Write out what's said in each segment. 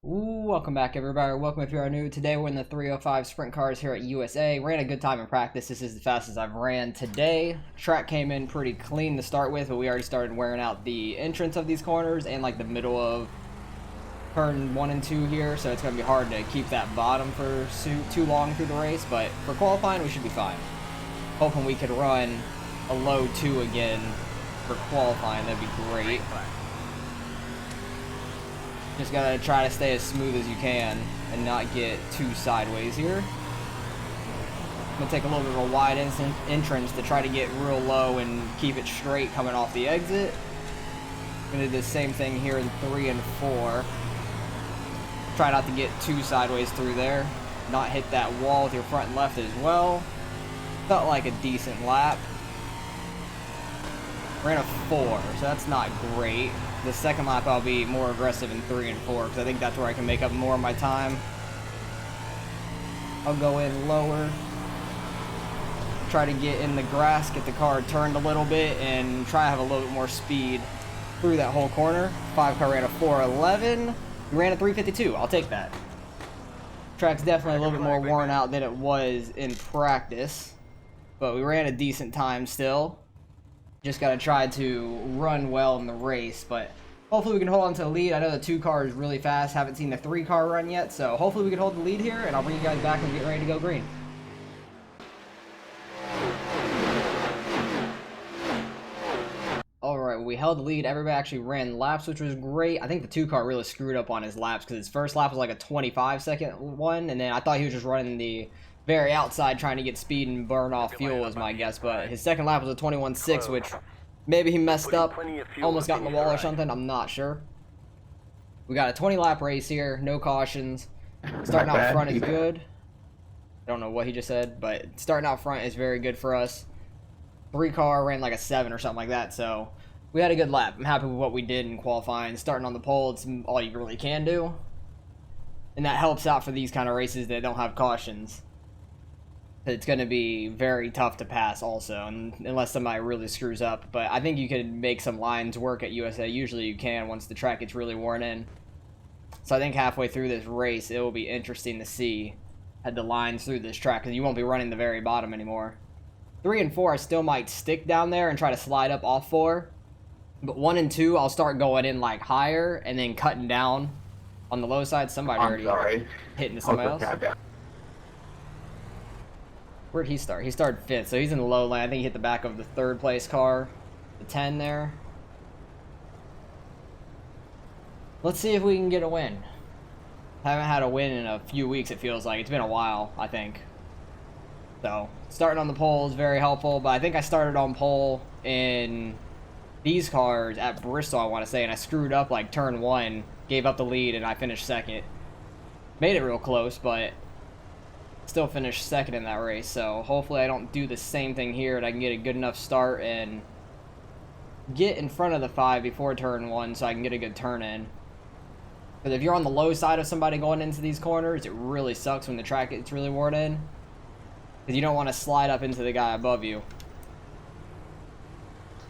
Welcome back everybody. Welcome if you are new. Today we're in the 305 sprint cars here at USA. Ran a good time in practice. This is the fastest I've ran today. Track came in pretty clean to start with, but we already started wearing out the entrance of these corners and like the middle of turn 1 and 2 here, so it's going to be hard to keep that bottom for too long through the race, but for qualifying we should be fine. Hoping we could run a low 2 again for qualifying. That'd be great. Just gotta try to stay as smooth as you can and not get too sideways here. I'm gonna take a little bit of a wide entrance to try to get real low and keep it straight coming off the exit. I'm gonna do the same thing here in 3 and 4. Try not to get too sideways through there. Not hit that wall with your front and left as well. Felt like a decent lap. Ran a 4, so that's not great. The second lap I'll be more aggressive in 3 and 4 because I think that's where I can make up more of my time. I'll go in lower. Try to get in the grass, get the car turned a little bit, and try to have a little bit more speed through that whole corner. 5 car ran a 4:11. We ran a 3:52. I'll take that. Track's definitely a little bit more worn out than it was in practice, but we ran a decent time still. Just got to try to run well in the race, but hopefully we can hold on to the lead. I know the 2 car is really fast. Haven't seen the 3 car run yet, so hopefully we can hold the lead here, and I'll bring you guys back and get ready to go green. Alright, we held the lead. Everybody actually ran laps, which was great. I think the 2 car really screwed up on his laps because his first lap was like a 25-second one, and then I thought he was just running the very outside trying to get speed and burn off fuel is my guess, but his second lap was a 21.6, which maybe he messed up, almost got in the wall or something, I'm not sure. We got a 20 lap race here, no cautions. Starting out front is good. I don't know what he just said, but starting out front is very good for us. 3 car ran like a 7 or something like that, so we had a good lap. I'm happy with what we did in qualifying. Starting on the pole, it's all you really can do. And that helps out for these kind of races that don't have cautions. It's going to be very tough to pass also, unless somebody really screws up. But I think you could make some lines work at USA. Usually you can once the track gets really worn in. So I think halfway through this race, it will be interesting to see the lines through this track, because you won't be running the very bottom anymore. 3 and 4, I still might stick down there and try to slide up off 4. But 1 and 2, I'll start going in like higher and then cutting down on the low side. Somebody already hit into somebody else. Where'd he start? He started 5th, so he's in the low lane. I think he hit the back of the 3rd place car, the 10 there. Let's see if we can get a win. Haven't had a win in a few weeks, it feels like. It's been a while, I think. So, starting on the pole is very helpful, but I think I started on pole in these cars at Bristol, I want to say, and I screwed up like turn 1, gave up the lead, and I finished 2nd. Made it real close, but still finished 2nd in that race, so hopefully I don't do the same thing here and I can get a good enough start and get in front of the 5 before turn 1 so I can get a good turn in. Because if you're on the low side of somebody going into these corners, it really sucks when the track gets really worn in, because you don't want to slide up into the guy above you.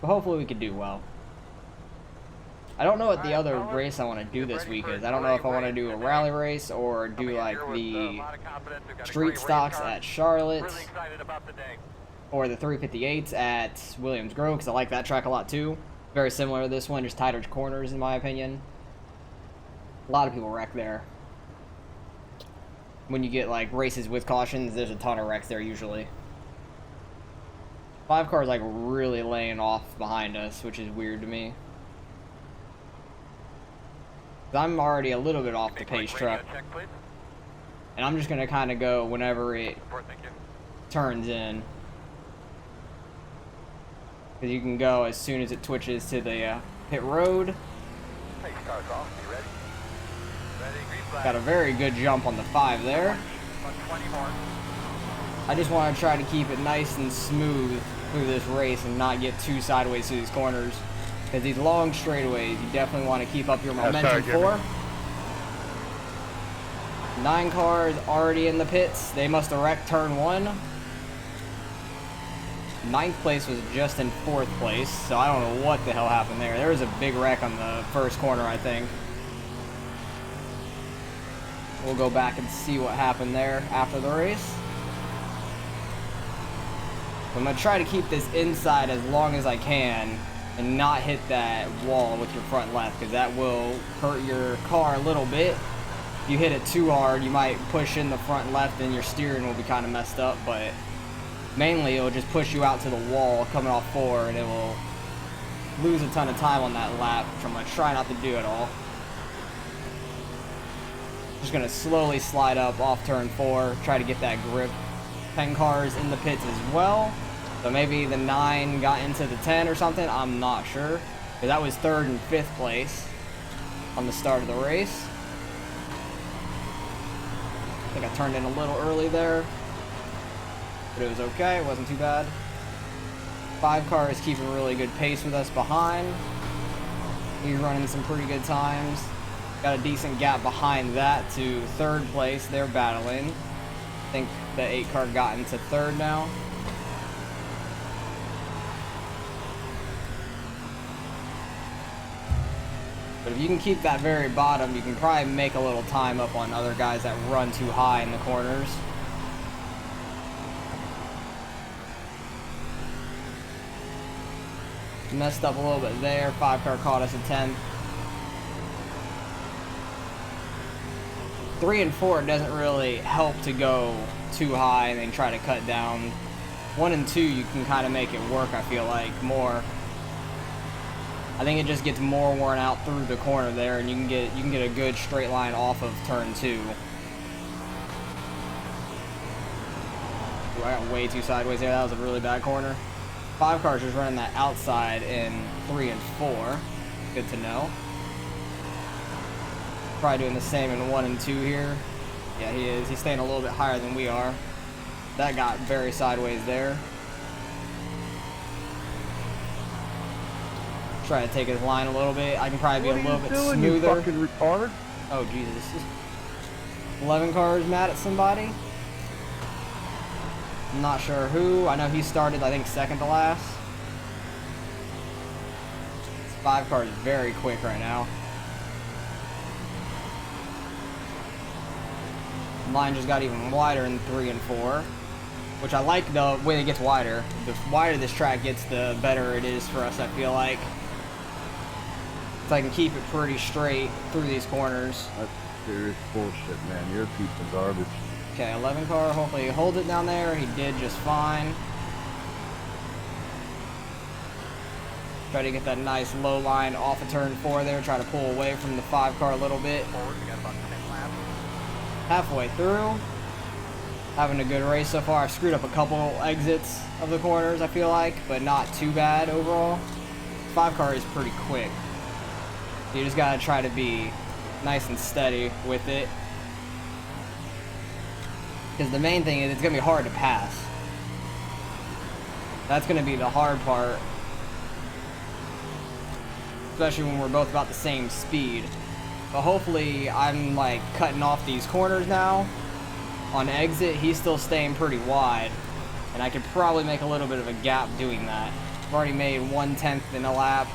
But hopefully we can do well. I don't know what the other race I want to do this week is. I don't know if I want to do a rally race or do like the street stocks at Charlotte or the 358s at Williams Grove, because I like that track a lot too. Very similar to this one, just tighter corners in my opinion. A lot of people wreck there. When you get like races with cautions, there's a ton of wrecks there usually. 5 cars like really laying off behind us, which is weird to me. I'm already a little bit off the pace truck, and I'm just going to kind of go whenever it turns in, because you can go as soon as it twitches to the pit road. Got a very good jump on the 5 there. I just want to try to keep it nice and smooth through this race and not get too sideways through these corners. Because these long straightaways, you definitely want to keep up your momentum for. 9 cars already in the pits. They must have wrecked turn 1. 9th place was just in 4th place, so I don't know what the hell happened there. There was a big wreck on the first corner, I think. We'll go back and see what happened there after the race. I'm going to try to keep this inside as long as I can and not hit that wall with your front left, because that will hurt your car a little bit. If you hit it too hard, you might push in the front left and your steering will be kind of messed up, but mainly it'll just push you out to the wall coming off 4, and it will lose a ton of time on that lap, which I'm going to try not to do at all. Just going to slowly slide up off turn 4, try to get that grip. 10 cars in the pits as well, so maybe the 9 got into the 10 or something, I'm not sure, because that was 3rd and 5th place on the start of the race. I think I turned in a little early there, but it was okay, it wasn't too bad. 5 cars keeping really good pace with us behind. He's running some pretty good times. Got a decent gap behind that to 3rd place. They're battling. I think the 8 car got into 3rd now. But if you can keep that very bottom, you can probably make a little time up on other guys that run too high in the corners. Messed up a little bit there. 5 car caught us at 10th. 3 and 4 doesn't really help to go too high and then try to cut down. 1 and 2 you can kind of make it work, I feel like, more. I think it just gets more worn out through the corner there, and you can get a good straight line off of turn 2. Ooh, I got way too sideways there. That was a really bad corner. 5 cars just running that outside in 3 and 4. Good to know. Probably doing the same in 1 and 2 here. Yeah, he is. He's staying a little bit higher than we are. That got very sideways there. Try to take his line a little bit. I can probably be a little bit smoother. You fucking retard. Oh, Jesus. 11 cars mad at somebody. I'm not sure who. I know he started, I think, 2nd to last. 5 cars very quick right now. Line just got even wider in 3 and 4, which I like the way it gets wider. The wider this track gets, the better it is for us, I feel like. So I can keep it pretty straight through these corners. That's serious bullshit, man. You're a piece of garbage. Okay, 11 car, hopefully he holds it down there. He did just fine. Try to get that nice low line off of turn 4 there. Try to pull away from the 5 car a little bit. Forward, we got about 10 laps. Halfway through. Having a good race so far. I've screwed up a couple exits of the corners, I feel like, but not too bad overall. 5 car is pretty quick. You just gotta try to be nice and steady with it. Because the main thing is it's gonna be hard to pass. That's gonna be the hard part. Especially when we're both about the same speed. But hopefully I'm like cutting off these corners now. On exit, he's still staying pretty wide. And I could probably make a little bit of a gap doing that. I've already made 1/10 in a lap.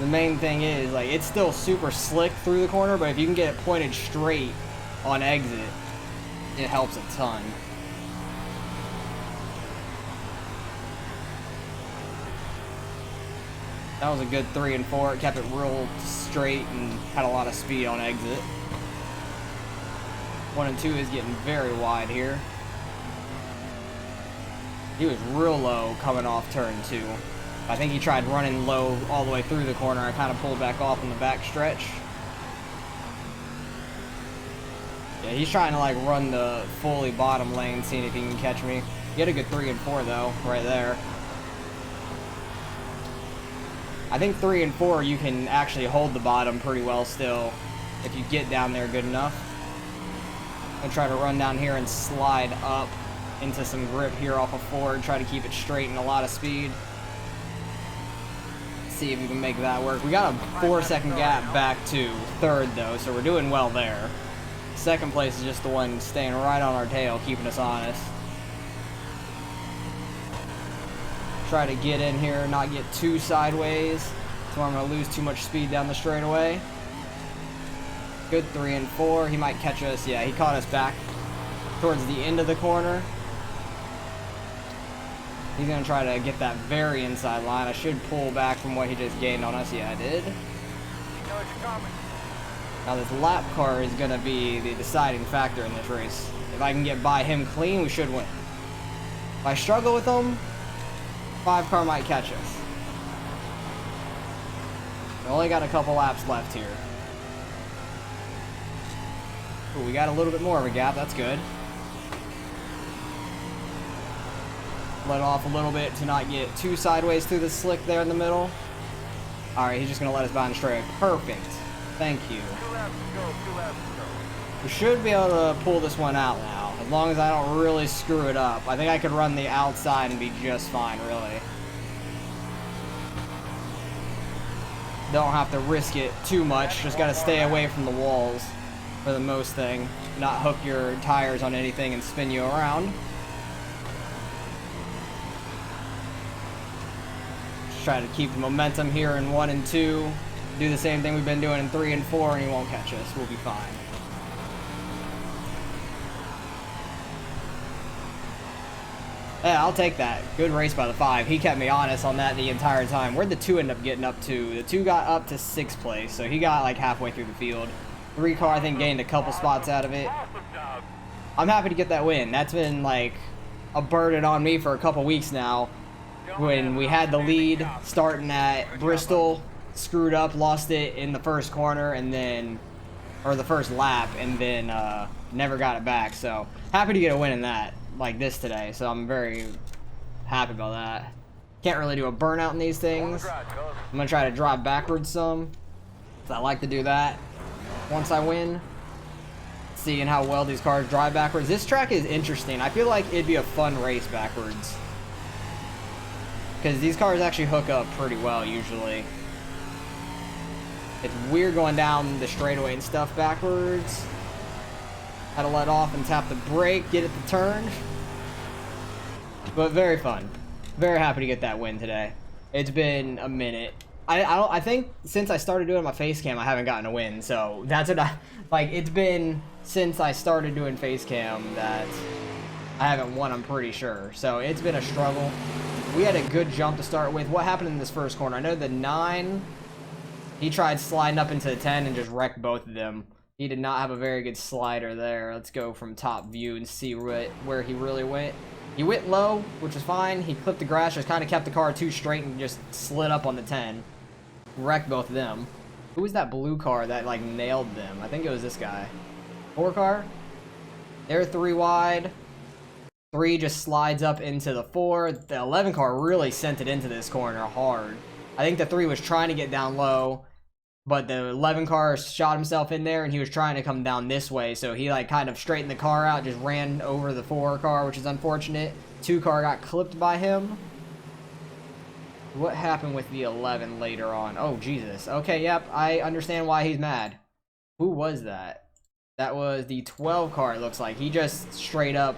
The main thing is, like, it's still super slick through the corner, but if you can get it pointed straight on exit, it helps a ton. That was a good 3 and 4. It kept it real straight and had a lot of speed on exit. 1 and 2 is getting very wide here. He was real low coming off turn 2. I think he tried running low all the way through the corner. I kind of pulled back off in the back stretch. Yeah, he's trying to like run the fully bottom lane, seeing if he can catch me. He had a good 3 and 4 though, right there. I think 3 and 4 you can actually hold the bottom pretty well still if you get down there good enough. I'm gonna try to run down here and slide up into some grip here off of 4 and try to keep it straight and a lot of speed. See if we can make that work. We got a 4-second gap back to 3rd though, so we're doing well there. 2nd place is just the one staying right on our tail, keeping us honest. Try to get in here, not get too sideways, so I'm gonna lose too much speed down the straightaway. Good 3 and 4. He might catch us. Yeah, he caught us back towards the end of the corner. He's going to try to get that very inside line. I should pull back from what he just gained on us. Yeah, I did. Now this lap car is going to be the deciding factor in this race. If I can get by him clean, we should win. If I struggle with him, 5 car might catch us. We only got a couple laps left here. Ooh, we got a little bit more of a gap. That's good. Let off a little bit to not get too sideways through the slick there in the middle. Alright, he's just going to let us by in straight. Perfect. Thank you. We should be able to pull this one out now, as long as I don't really screw it up. I think I could run the outside and be just fine, really. Don't have to risk it too much. Just got to stay away from the walls for the most thing. Not hook your tires on anything and spin you around. Try to keep the momentum here in 1 and 2. Do the same thing we've been doing in 3 and 4, and he won't catch us. We'll be fine. Yeah, I'll take that. Good race by the 5. He kept me honest on that the entire time. Where'd the 2 end up getting up to? The 2 got up to 6th place, so he got like halfway through the field. 3 car, I think, gained a couple spots out of it. I'm happy to get that win. That's been like a burden on me for a couple weeks now. When we had the lead starting at Bristol, screwed up, lost it in the first corner, and then, or the first lap, and then never got it back. So happy to get a win in that, like this today. So I'm very happy about that. Can't really do a burnout in these things. I'm gonna try to drive backwards some. So I like to do that once I win. Seeing how well these cars drive backwards. This track is interesting. I feel like it'd be a fun race backwards, because these cars actually hook up pretty well usually. It's weird going down the straightaway and stuff backwards. Had to let off and tap the brake, get it to turn. But very fun. Very happy to get that win today. It's been a minute. I think since I started doing my face cam, I haven't gotten a win. So that's what like, it's been since I started doing face cam that I haven't won, I'm pretty sure. So it's been a struggle. We had a good jump to start with. What happened in this first corner? I know the 9, he tried sliding up into the 10 and just wrecked both of them. He did not have a very good slider there. Let's go from top view and see where he really went. He went low, which was fine. He clipped the grass, just kind of kept the car too straight and just slid up on the 10. Wrecked both of them. Who was that blue car that like nailed them? I think it was this guy. 4 car? They're 3 wide. 3 just slides up into the 4. The 11 car really sent it into this corner hard. I think the 3 was trying to get down low, but the 11 car shot himself in there and he was trying to come down this way, so he like kind of straightened the car out, just ran over the 4 car, which is unfortunate. 2 car got clipped by him. What happened with the 11 later on? Oh, Jesus. Okay, yep, I understand why he's mad. Who was that? That was the 12 car, it looks like. He just straight up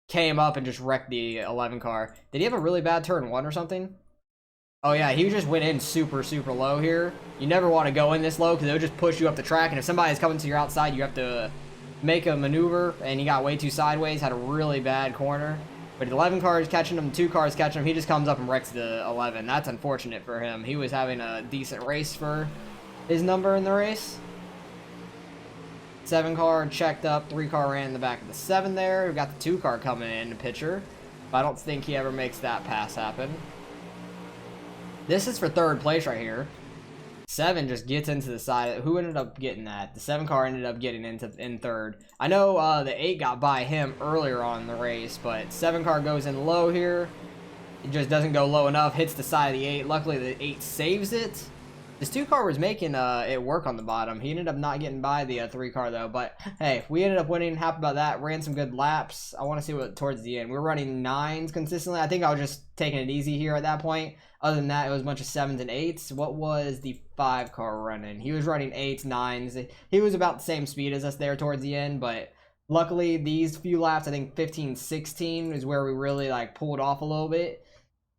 came up and just wrecked the 11 car. Did he have a really bad turn 1 or something? Oh yeah, he just went in super, super low here. You never want to go in this low because it'll just push you up the track, and if somebody's coming to your outside, you have to make a maneuver, and he got way too sideways, had a really bad corner. But 11 cars catching him, 2 cars catching him, he just comes up and wrecks the 11. That's unfortunate for him. He was having a decent race for his number in the race. 7 car checked up, 3 car ran in the back of the 7 there. We've got the 2 car coming in the picture, but I don't think he ever makes that pass happen. This is for 3rd place right here. 7 just gets into the side. Who ended up getting that? The 7 car ended up getting in 3rd. I know the 8 got by him earlier on in the race, but 7 car goes in low here. It just doesn't go low enough, hits the side of the 8. Luckily, the 8 saves it. This 2 car was making it work on the bottom. He ended up not getting by the 3 car though, but hey, we ended up winning. Happy about that. Ran some good laps. I want to see what towards the end. We were running 9s consistently. I think I was just taking it easy here at that point. Other than that, it was a bunch of 7s and 8s. What was the 5 car running? He was running 8s, 9s. He was about the same speed as us there towards the end, but luckily these few laps, I think 15, 16 is where we really like pulled off a little bit.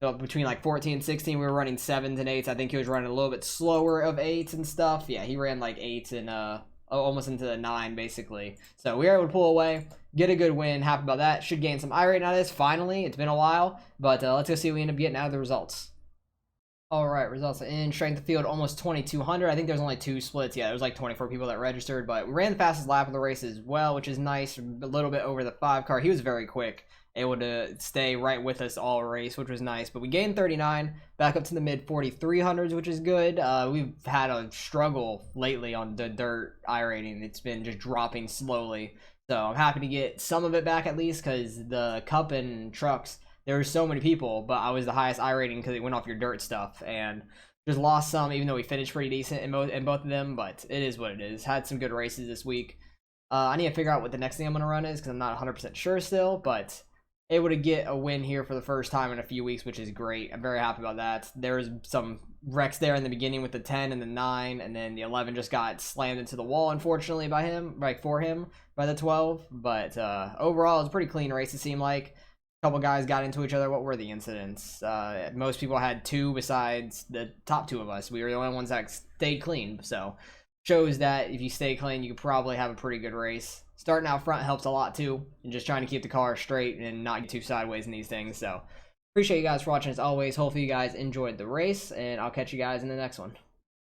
So between like 14 and 16, we were running 7s and 8s. I think he was running a little bit slower of 8s and stuff. Yeah, he ran like 8s and almost into the 9 basically. So we were able to pull away, get a good win. Happy about that. Should gain some iRating out of this finally. It's been a while, but let's go see what we end up getting out of the results. All right, results in strength of field almost 2200. I think there's only 2 splits. Yeah, there's like 24 people that registered, but we ran the fastest lap of the race as well, which is nice. A little bit over the 5 car. He was very quick, able to stay right with us all race, which was nice. But we gained 39, back up to the mid 4300s, which is good. We've had a struggle lately on the dirt iRating. It's been just dropping slowly. So I'm happy to get some of it back at least, because the cup and trucks, there were so many people, but I was the highest iRating because it went off your dirt stuff, and just lost some, even though we finished pretty decent in both of them. But it is what it is. Had some good races this week. I need to figure out what the next thing I'm gonna run is, because I'm not 100% sure still, but able to get a win here for the first time in a few weeks, which is great. I'm very happy about that. There was some wrecks there in the beginning with the 10 and the 9, and then the 11 just got slammed into the wall, unfortunately, by him, by the 12. But overall, it was a pretty clean race, it seemed like. A couple guys got into each other. What were the incidents? Most people had 2 besides the top 2 of us. We were the only ones that stayed clean. So shows that if you stay clean, you could probably have a pretty good race. Starting out front helps a lot too, and just trying to keep the car straight and not get too sideways in these things. So appreciate you guys for watching as always. Hopefully you guys enjoyed the race, and I'll catch you guys in the next one.